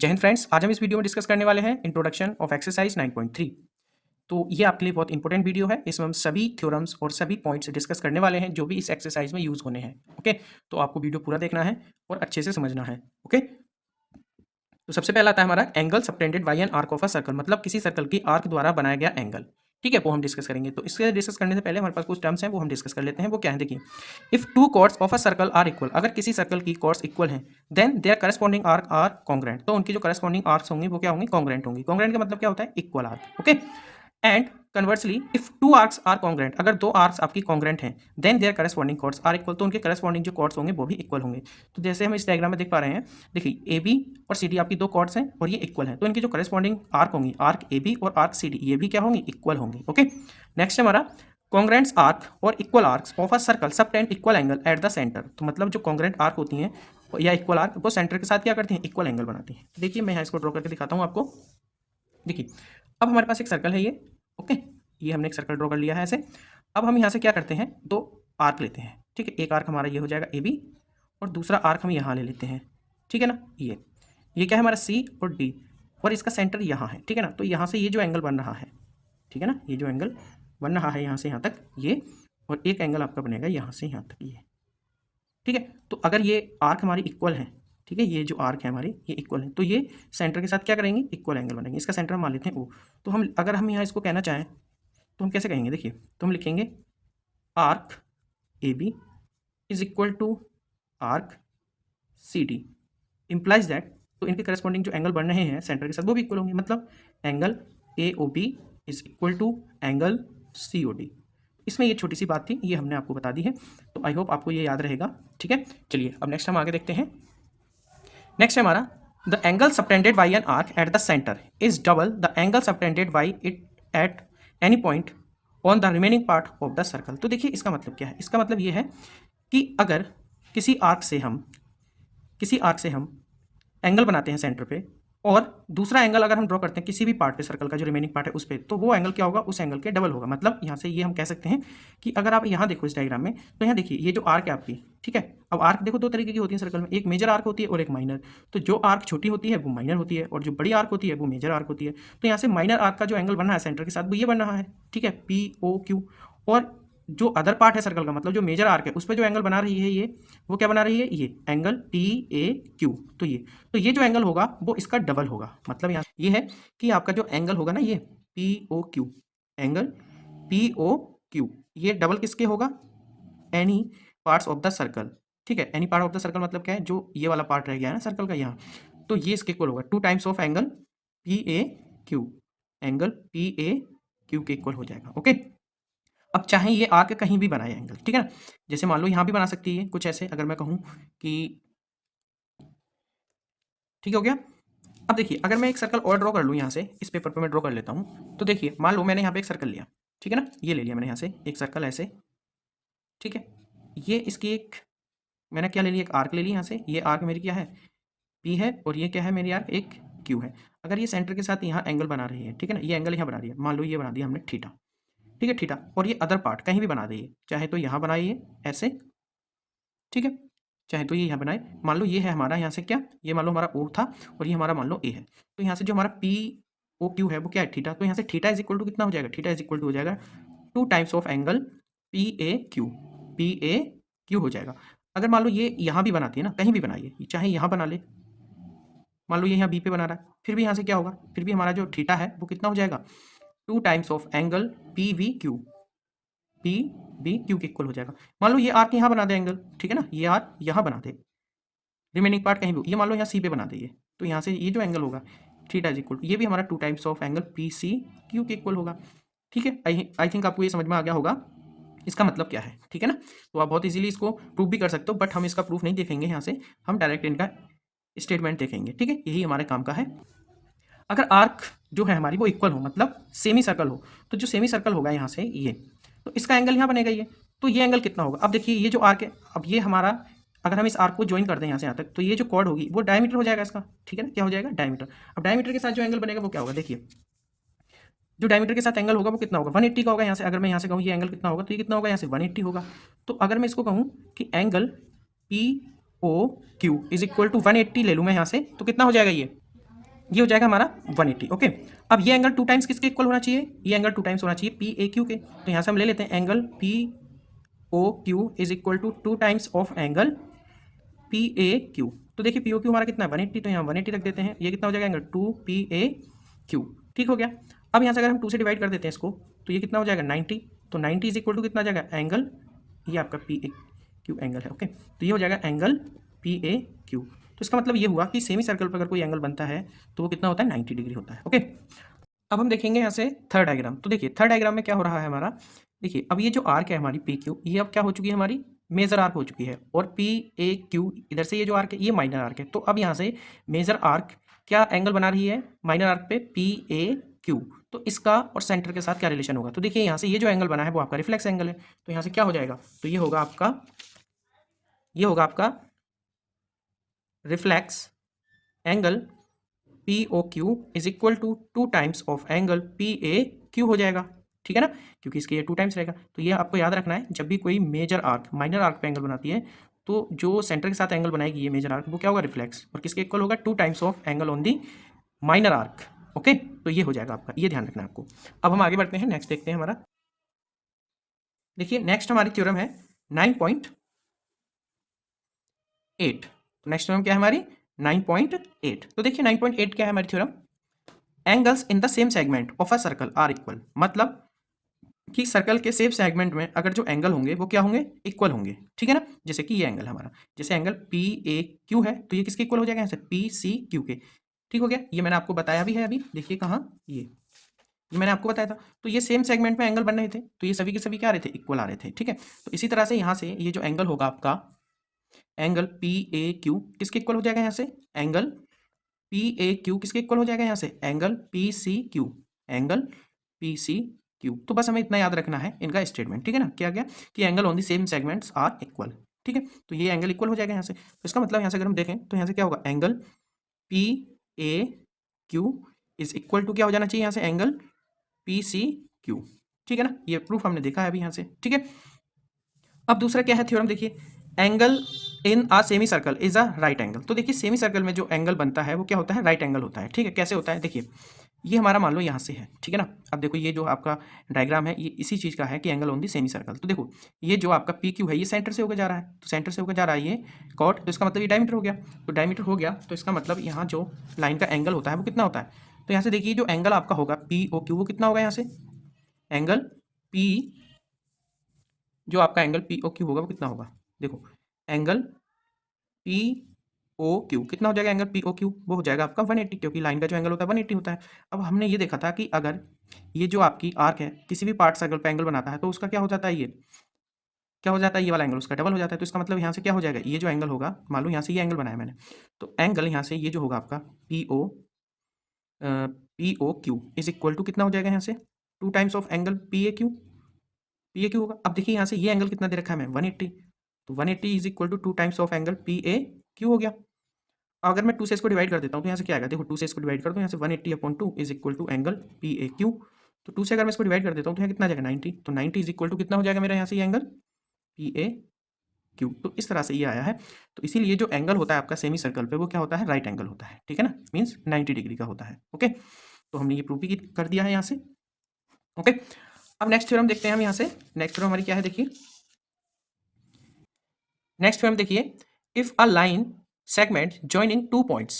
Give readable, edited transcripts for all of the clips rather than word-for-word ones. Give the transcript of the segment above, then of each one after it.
जय हिंद फ्रेंड्स, आज हम इस वीडियो में डिस्कस करने वाले हैं इंट्रोडक्शन ऑफ एक्सरसाइज 9.3। तो ये आपके लिए बहुत इंपॉर्टेंट वीडियो है। इसमें हम सभी थ्योरम्स और सभी पॉइंट्स डिस्कस करने वाले हैं जो भी इस एक्सरसाइज में यूज होने हैं। ओके, तो आपको वीडियो पूरा देखना है और अच्छे से समझना है। ओके, तो सबसे पहला आता है हमारा angle subtended bye an arc of a circle, मतलब किसी सर्कल की आर्क द्वारा बनाया गया एंगल। ठीक है, वो हम डिस्कस करेंगे। तो इसके डिस्कस करने से पहले हमारे पास कुछ टर्म्स हैं, वो हम डिस्कस कर लेते हैं। वो क्या है, देखिए, if two chords of a circle are equal, अगर किसी सर्कल की कॉर्ड्स इक्वल हैं, then their corresponding arc are congruent, तो उनकी जो करस्पॉन्डिंग आर्क्स होंगी वो क्या होंगी, कॉन्ग्रेंट होंगी। कॉन्ग्रेंट का मतलब क्या होता है, equal arc. Okay, and conversely if two arcs are congruent, अगर दो आर्क्स आपकी कॉन्ग्रेंट हैं, then their corresponding chords are equal, तो उनके करस्पॉन्डिंग जो कॉर्ड्स होंगे वो भी इक्वल होंगे। तो जैसे हम इस डायग्राम में देख पा रहे हैं, देखिए ए बी और सी डी आपकी दो कॉर्ड्स हैं और ये इक्वल हैं, तो इनकी जो करस्पॉन्डिंग आर्क होंगी, आर्क ए बी और आर्क सी डी, ये भी क्या होंगी, इक्वल होंगी। ओके, नेक्स्ट हमारा कॉन्ग्रेंट्स आर्क और equal arcs of a circle subtend equal angle at the centre, तो मतलब जो कॉन्ग्रेंट आर्क होती हैं या इक्वल आर्क, वो सेंटर के साथ क्या करती हैं, इक्वल एंगल बनाती हैं। देखिए मैं यहाँ इसको ड्रॉ करके दिखाता हूँ आपको। देखिए अब हमारे पास एक सर्कल है ये। ओके, ये हमने एक सर्कल ड्रॉ कर लिया है ऐसे। अब हम यहाँ से क्या करते हैं, दो आर्क लेते हैं। ठीक है, एक आर्क हमारा ये हो जाएगा ए बी और दूसरा आर्क हम यहाँ ले लेते हैं। ठीक है ना, ये क्या है हमारा सी और डी, और इसका सेंटर यहाँ है। ठीक है ना, तो यहाँ से ये जो एंगल बन रहा है, ठीक है ना, ये जो एंगल बन रहा है यहाँ से यहाँ तक ये, और एक एंगल आपका बनेगा यहाँ से यहाँ तक ये। ठीक है, तो अगर ये आर्क हमारी इक्वल है, ठीक है, ये जो आर्क है हमारी ये इक्वल है, तो ये सेंटर के साथ क्या करेंगे, इक्वल एंगल बनेंगे। इसका सेंटर हम मान लेते हैं ओ। तो हम अगर हम यहाँ इसको कहना चाहें तो हम कैसे कहेंगे, देखिए, तो हम लिखेंगे arc A B is equal to arc C D, implies that, तो इनके करस्पॉन्डिंग जो एंगल बन रहे हैं सेंटर के साथ वो भी इक्वल होंगे, मतलब angle A O B is equal to angle C O D. इसमें ये छोटी सी बात थी, ये हमने आपको बता दी है, तो आई होप आपको ये याद रहेगा। ठीक है, चलिए अब नेक्स्ट हम आगे देखते हैं। नेक्स्ट है हमारा the angle subtended by an arc at the centre is double the angle subtended by it at any point on the remaining part of the circle. तो देखिए इसका मतलब क्या है, इसका मतलब ये है कि अगर किसी आर्क से हम एंगल बनाते हैं सेंटर पे, और दूसरा एंगल अगर हम ड्रॉ करते हैं किसी भी पार्ट पे, सर्कल का जो रिमेनिंग पार्ट है उस पर, तो वो एंगल क्या होगा, उस एंगल के डबल होगा। मतलब यहाँ से ये हम कह सकते हैं कि अगर आप यहाँ देखो इस डायग्राम में, तो यहाँ देखिए ये जो आर्क है आपकी, ठीक है, अब आर्क देखो दो तरीके की होती है सर्कल में, एक मेजर आर्क होती है और एक माइनर। तो जो आर्क छोटी होती है वो माइनर होती है और जो बड़ी आर्क होती है वो मेजर आर्क होती है। तो यहाँ से माइनर आर्क का जो एंगल बन रहा है सेंटर के साथ वो ये बन रहा है। ठीक है, पी ओ क्यू, और जो अदर पार्ट है सर्कल का, मतलब जो मेजर आर्क है उस पर जो एंगल बना रही है ये, वो क्या बना रही है, ये एंगल टी ए क्यू। तो ये जो एंगल होगा वो इसका डबल होगा। मतलब यहाँ ये है कि आपका जो एंगल होगा ना, ये P O Q, angle P O Q, ये डबल किसके होगा, any parts of the circle. ठीक है, any part of the circle मतलब क्या है, जो ये वाला पार्ट रह गया है ना सर्कल का यहाँ, तो ये इसके इक्वल होगा, 2 times of angle P A Q, angle P A Q के इक्वल हो जाएगा। ओके, अब चाहे ये आर्क कहीं भी बनाए एंगल, ठीक है ना, जैसे मान लो यहाँ भी बना सकती है कुछ ऐसे, अगर मैं कहूँ कि, ठीक हो गया। अब देखिए अगर मैं एक सर्कल और ड्रॉ कर लूँ यहाँ से, इस पेपर पे मैं ड्रॉ कर लेता हूँ, तो देखिए मान लो मैंने यहाँ पे एक सर्कल लिया, ठीक है ना, ये ले लिया मैंने यहाँ से एक सर्कल ऐसे। ठीक है, ये इसकी एक मैंने क्या ले लिया, एक आर्क ले ली यहाँ से, ये आर्क मेरी क्या है, पी है, और ये क्या है मेरी आर्क, एक क्यू है। अगर ये सेंटर के साथ यहाँ एंगल बना रही है, ठीक है ना, ये एंगल यहाँ बना रही है, मान लो ये बना दिया हमने थीटा। ठीक है, थीटा, और ये अदर पार्ट कहीं भी बना दीजिए, चाहे तो यहाँ बनाइए ऐसे, ठीक है, चाहे तो ये यहाँ बनाए। मान लो ये है हमारा यहाँ से क्या, ये मान लो हमारा ओ था और ये हमारा मान लो ए है, तो यहाँ से जो हमारा पी ओ क्यू है वो क्या है, थीटा। तो यहाँ से थीटा इज इक्वल टू कितना हो जाएगा, थीटा इज इक्वल टू हो जाएगा 2 times of angle P A Q हो जाएगा। अगर मान लो ये यहाँ भी बनाती है ना, कहीं भी बनाइए, चाहे यहाँ बना ले, मान लो ये यहाँ बी पे बना रहा है, फिर भी यहाँ से क्या होगा, फिर भी हमारा जो थीटा है वो कितना हो जाएगा, 2 times of angle P V Q, P B Q के इक्वल हो जाएगा। मान लो ये आर्क यहाँ बना दे एंगल, ठीक है ना, ये आर्क यहाँ बना दे, रिमेनिंग पार्ट कहीं भी, ये मान लो यहाँ सी पे बना दे ये, तो यहाँ से ये जो एंगल होगा थीटा इज इक्वल, ये भी हमारा 2 times of angle P C Q के इक्वल होगा। ठीक है, आई थिंक आपको ये समझ में आ गया होगा इसका मतलब क्या है। ठीक है ना, तो आप बहुत इजीली इसको प्रूव भी कर सकते हो, बट हम इसका प्रूफ नहीं देखेंगे यहाँ से, हम डायरेक्ट इनका स्टेटमेंट देखेंगे। ठीक है, यही हमारे काम का है। अगर आर्क जो है हमारी वो इक्वल हो, मतलब सेमी सर्कल हो, तो जो सेमी सर्कल होगा यहाँ से ये, तो इसका एंगल यहाँ बनेगा ये, तो ये एंगल कितना होगा। अब देखिए ये जो आर्क है, अब ये हमारा, अगर हम इस आर्क को ज्वाइन कर दें यहाँ से यहाँ तक, तो ये जो कॉर्ड होगी वो डायमीटर हो जाएगा इसका। ठीक है ना, क्या हो जाएगा, डायमीटर। अब डायमीटर के साथ जो एंगल बनेगा वो क्या होगा, देखिए जो डायमीटर के साथ एंगल होगा वो कितना होगा, 180 का होगा। यहाँ से अगर मैं यहाँ से कहूँ ये एंगल कितना होगा, तो ये कितना होगा, यहाँ से 180 होगा। तो अगर मैं इसको कहूँ कि angle P O Q is equal to 180 ले लूँ मैं यहाँ से, तो कितना हो जाएगा ये, ये हो जाएगा हमारा 180। ओके, अब ये एंगल 2 टाइम्स किसके इक्वल होना चाहिए, ये एंगल 2 टाइम्स होना चाहिए पी ए क्यू के। तो यहाँ से हम ले लेते हैं angle P O Q is equal to 2 times of angle P A Q. तो देखिए पी ओ क्यू हमारा कितना है 180, तो यहाँ 180 रख देते हैं। ये कितना हो जाएगा एंगल 2 पी ए क्यू। ठीक हो गया। अब यहाँ से अगर हम 2 से डिवाइड कर देते हैं इसको, तो ये कितना हो जाएगा 90। तो 90 इज इक्वल टू कितना हो जाएगा एंगल, ये आपका पी ए क्यू एंगल है। ओके, तो ये हो जाएगा एंगल पी ए क्यू। तो इसका मतलब ये हुआ कि सेमी सर्कल पर अगर कोई एंगल बनता है तो वो कितना होता है 90 डिग्री होता है। ओके, अब हम देखेंगे यहाँ से थर्ड डायग्राम। तो देखिए थर्ड डायग्राम में क्या हो रहा है हमारा, देखिए अब ये जो आर्क है हमारी पी क्यू, ये अब क्या हो चुकी है हमारी मेजर आर्क हो चुकी है, और पी ए क्यू इधर से ये जो आर्क है ये माइनर आर्क है। तो अब यहाँ से मेजर आर्क क्या एंगल बना रही है माइनर आर्क पे पी ए क्यू। तो इसका और सेंटर के साथ क्या रिलेशन होगा, तो देखिए यहाँ से ये जो एंगल बना है वो आपका रिफ्लेक्स एंगल है। तो यहाँ से क्या हो जाएगा, तो ये होगा आपका reflex angle P O Q is equal to 2 times of angle P A Q हो जाएगा। ठीक है ना, क्योंकि इसके ये 2 टाइम्स रहेगा। तो ये आपको याद रखना है, जब भी कोई मेजर आर्क माइनर आर्क पे एंगल बनाती है तो जो सेंटर के साथ एंगल बनाएगी ये मेजर आर्क, वो क्या होगा रिफ्लेक्स, और किसके इक्वल होगा 2 times of angle on the minor arc. Okay, तो ये हो जाएगा आपका, ये ध्यान रखना है आपको। अब हम आगे बढ़ते हैं, नेक्स्ट देखते हैं हमारा। देखिए नेक्स्ट हमारी थ्योरम है 9.8। नेक्स्ट थ्योरम क्या है हमारी 9.8। तो देखिए 9.8 क्या है हमारी theorem, angles in the same segment of a circle are equal. मतलब कि सर्कल के सेम सेगमेंट में अगर जो एंगल होंगे वो क्या होंगे इक्वल होंगे। ठीक है ना, जैसे कि ये एंगल हमारा, जैसे एंगल पी ए क्यू है तो ये किसके इक्वल हो जाएगा यहाँ से पी सी क्यू के। ठीक हो गया, ये मैंने आपको बताया भी है अभी, देखिए कहाँ ये मैंने आपको बताया था। तो ये सेम सेगमेंट में एंगल बन रहे थे तो ये सभी के सभी क्या आ रहे थे इक्वल आ रहे थे। ठीक है, तो इसी तरह से यहाँ से ये जो एंगल होगा आपका एंगल पी ए क्यू किसके इक्वल हो जाएगा यहाँ से एंगल पी ए क्यू किसके इक्वल हो जाएगा यहाँ से angle P C Q, angle P C Q. तो बस हमें इतना याद रखना है इनका स्टेटमेंट। ठीक है ना, क्या गया कि angle on the same segments are equal. ठीक है, तो ये एंगल इक्वल हो जाएगा यहाँ से। तो इसका मतलब यहाँ से अगर हम देखें तो यहाँ से क्या होगा angle P A Q is equal to क्या हो जाना चाहिए यहाँ से एंगल पी सी क्यू। ठीक है ना, ये प्रूफ हमने देखा है अभी यहाँ से। ठीक है, अब दूसरा क्या है थ्योरम, देखिए angle in a semi circle is a right angle. तो देखिए सेमी सर्कल में जो एंगल बनता है वो क्या होता है राइट एंगल होता है। ठीक है, कैसे होता है, देखिए ये हमारा मान लो यहाँ से है। ठीक है ना, अब देखो ये जो आपका डायग्राम है ये इसी चीज़ का है कि angle on the semi circle. तो देखो ये जो आपका पी क्यू है ये सेंटर से होकर जा रहा है, तो सेंटर से होकर जा रहा है ये कॉट, तो इसका मतलब ये डायमीटर हो गया। तो डायमीटर हो गया तो इसका मतलब यहाँ जो लाइन का एंगल होता है वो कितना होता है। तो यहाँ से देखिए जो एंगल आपका होगा पी ओ क्यू वो कितना होगा यहाँ से एंगल पी, जो आपका एंगल पी ओ क्यू होगा वो कितना होगा, देखो एंगल पी ओ क्यू कितना हो जाएगा एंगल पी ओ क्यू, वो हो जाएगा आपका 180, क्योंकि लाइन का जो एंगल होता है 180 होता है। अब हमने ये देखा था कि अगर ये जो आपकी आर्क है किसी भी पार्ट सर्कल पे एंगल बनाता है तो उसका क्या हो जाता है ये क्या हो जाता है ये वाला एंगल उसका डबल हो जाता है। तो इसका मतलब यहाँ से क्या हो जाएगा ये जो एंगल होगा, मान लो यहाँ से ये एंगल बनाया मैंने, तो एंगल यहाँ से ये जो होगा आपका P O Q is equal to कितना हो जाएगा यहाँ से 2 times of angle P A Q होगा। अब देखिए यहाँ से ये एंगल कितना दे रखा है मैं 180, तो 180 is equal to 2 times of angle P A Q हो गया। अगर मैं 2 से इसको डिवाइड कर देता हूँ तो यहाँ से क्या आएगा, देखो 2 से इसको डिवाइड कर दो यहाँ से 180/2 is equal to angle P A Q. तो 2 से अगर मैं इसको डिवाइड कर देता हूँ तो यहाँ कितना आ जाएगा 90, तो 90 इज इक्वल टू कितना हो जाएगा मेरा यहाँ से ये एंगल पी ए क्यू। तो इस तरह से ये आया है। तो इसीलिए जो एंगल होता है आपका सेमी सर्कल पे वो क्या होता है राइट एंगल होता है। ठीक है ना, मीन्स 90 डिग्री का होता है। ओके, तो हमने ये प्रूफ भी कर दिया है यहाँ से। ओके, अब नेक्स्ट थ्योरम देखते हैं हम यहाँ से। नेक्स्ट थ्योरम हमारी क्या है, देखिए नेक्स्ट थ्योरम देखिए, if a line segment joining 2 points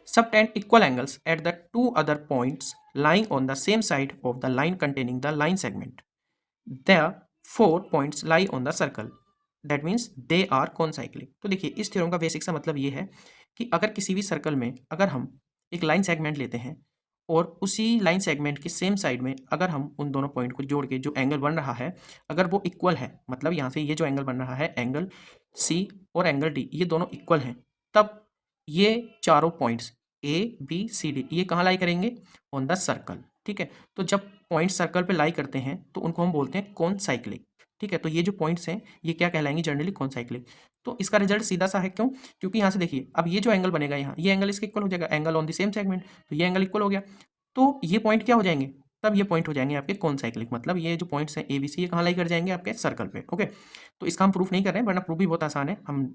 subtend equal angles at the 2 other points lying on the same side of the line containing the line segment, the 4 points lie on the circle, that means they are concyclic। तो देखिए इस theorem का basic सा मतलब ये है कि अगर किसी भी सर्कल में अगर हम एक लाइन सेगमेंट लेते हैं और उसी लाइन सेगमेंट के सेम साइड में अगर हम उन दोनों पॉइंट को जोड़ के जो एंगल बन रहा है अगर वो इक्वल है, मतलब यहाँ से ये जो एंगल बन रहा है एंगल सी और एंगल डी ये दोनों इक्वल हैं, तब ये चारों points A B C D ये कहाँ लाई करेंगे ऑन द सर्कल। ठीक है, तो जब पॉइंट सर्कल पे लाई करते हैं तो उनको हम बोलते हैं कॉनसाइक्लिक। ठीक है, तो ये जो पॉइंट्स हैं ये क्या कहलाएंगे जनरली कॉनसाइक्लिक। तो इसका रिजल्ट सीधा सा है, क्यों, क्योंकि यहाँ से देखिए अब ये जो एंगल बनेगा यहाँ ये एंगल इसके इक्वल हो जाएगा angle on the same segment, तो ये एंगल इक्वल हो गया। तो ये पॉइंट क्या हो जाएंगे, तब ये पॉइंट हो जाएंगे आपके कॉनसाइक्लिक, मतलब ये जो पॉइंट्स हैं ए बी सी ये कहाँ लाई कर जाएंगे आपके सर्कल पे। ओके, तो इसका हम प्रूफ नहीं कर रहे हैं वरना प्रूफ भी बहुत आसान है, हम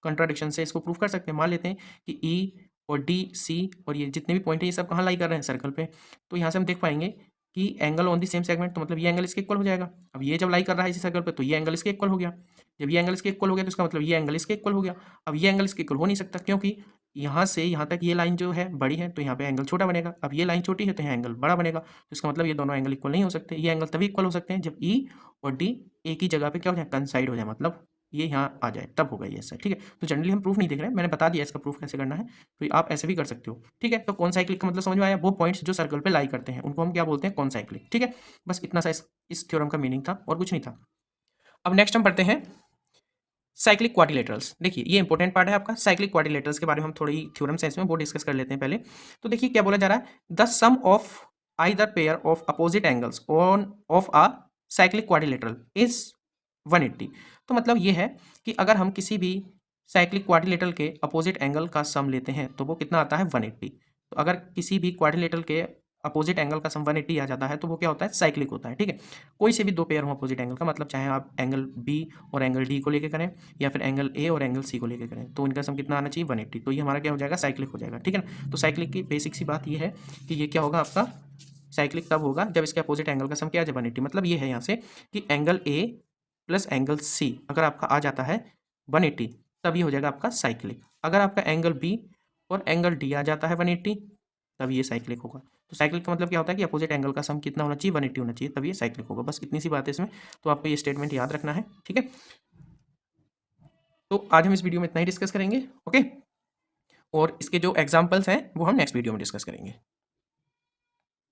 कंट्राडिक्शन से इसको प्रूफ कर सकते हैं। मान लेते हैं कि ई और डी सी और ये जितने भी पॉइंट है ये सब कहाँ लाई कर रहे हैं, सर्कल पे। तो यहाँ से हम देख पाएंगे कि angle on the same segment, तो मतलब ये एंगल इसके इक्वल हो जाएगा। अब ये जब लाई कर रहा है इसी सर्कल पे तो ये एंगल इसके इक्वल हो गया। जब ये एंगल इसके इक्वल हो गया तो इसका मतलब ये एंगल इसके इक्वल हो गया। अब ये एंगल इसके इक्वल हो नहीं सकता, क्योंकि यहाँ से यहाँ तक ये लाइन जो है बड़ी है तो यहाँ पे एंगल छोटा बनेगा। अब ये लाइन छोटी है तो यहाँ एंगल बड़ा बनेगा। तो इसका मतलब ये दोनों एंगल इक्वल नहीं हो सकते। ये एंगल तभी इक्वल हो सकते हैं जब ई और डी एक ही जगह पे क्या हो जाए, कंसाइड हो जाए, मतलब ये यहाँ आ जाए, तब होगा ये ऐसा। ठीक है, तो जनरली हम प्रूफ नहीं देख रहे हैं, मैंने बता दिया इसका प्रूफ कैसे करना है, तो आप ऐसे भी कर सकते हो। ठीक है, तो कौन साइक्लिक का मतलब समझ में आया। वो पॉइंट्स जो सर्कल पे लाई करते हैं उनको हम क्या बोलते हैं, कौन साइक्लिक। ठीक है, बस इतना सा इस थ्योरम का मीनिंग था और कुछ नहीं था। अब नेक्स्ट हम पढ़ते हैं साइक्लिक क्वाड्रिलेटरल्स। देखिए ये इंपॉर्टेंट पार्ट है आपका। साइक्लिक क्वाड्रिलेटरल्स के बारे में हम थोड़ी थ्योरम्स हैं इसमें, वो डिस्कस कर लेते हैं पहले। तो देखिए क्या बोला जा रहा है, the sum of either pair of opposite angles on of a cyclic quadrilateral is 180। तो मतलब ये है कि अगर हम किसी भी साइक्लिक क्वाड्रिलेटरल के अपोजिट एंगल का सम लेते हैं तो वो कितना आता है, 180। तो अगर किसी भी क्वाड्रिलेटरल के अपोजिट एंगल का सम 180 आ जाता है तो वो क्या होता है, साइक्लिक होता है। ठीक है, कोई से भी दो पेयर हो अपोजिट एंगल का, मतलब चाहे आप एंगल बी और एंगल डी को लेकर करें या फिर एंगल ए और एंगल सी को लेकर करें, तो इनका सम कितना आना चाहिए, 180। तो ये हमारा क्या हो जाएगा, साइक्लिक हो जाएगा। ठीक है ना, तो साइक्लिक की बेसिक सी बात ये है कि ये क्या होगा आपका, साइक्लिक तब होगा जब इसके अपोजिट एंगल का सम क्या आ जाए, 180। मतलब ये है यहाँ से कि angle A plus angle C अगर आपका आ जाता है 180 तब ये हो जाएगा आपका साइक्लिक। अगर आपका एंगल बी और एंगल डी आ जाता है 180 तब ये साइक्लिक होगा। तो साइक्लिक का मतलब क्या होता है कि अपोजिट एंगल का सम कितना होना चाहिए, 180 होना चाहिए, तब ये साइक्लिक होगा। बस इतनी सी बात है इसमें, तो आपको ये स्टेटमेंट याद रखना है। ठीक है, तो आज हम इस वीडियो में इतना ही डिस्कस करेंगे। ओके, और इसके जो एग्जाम्पल्स हैं वो हम नेक्स्ट वीडियो में डिस्कस करेंगे।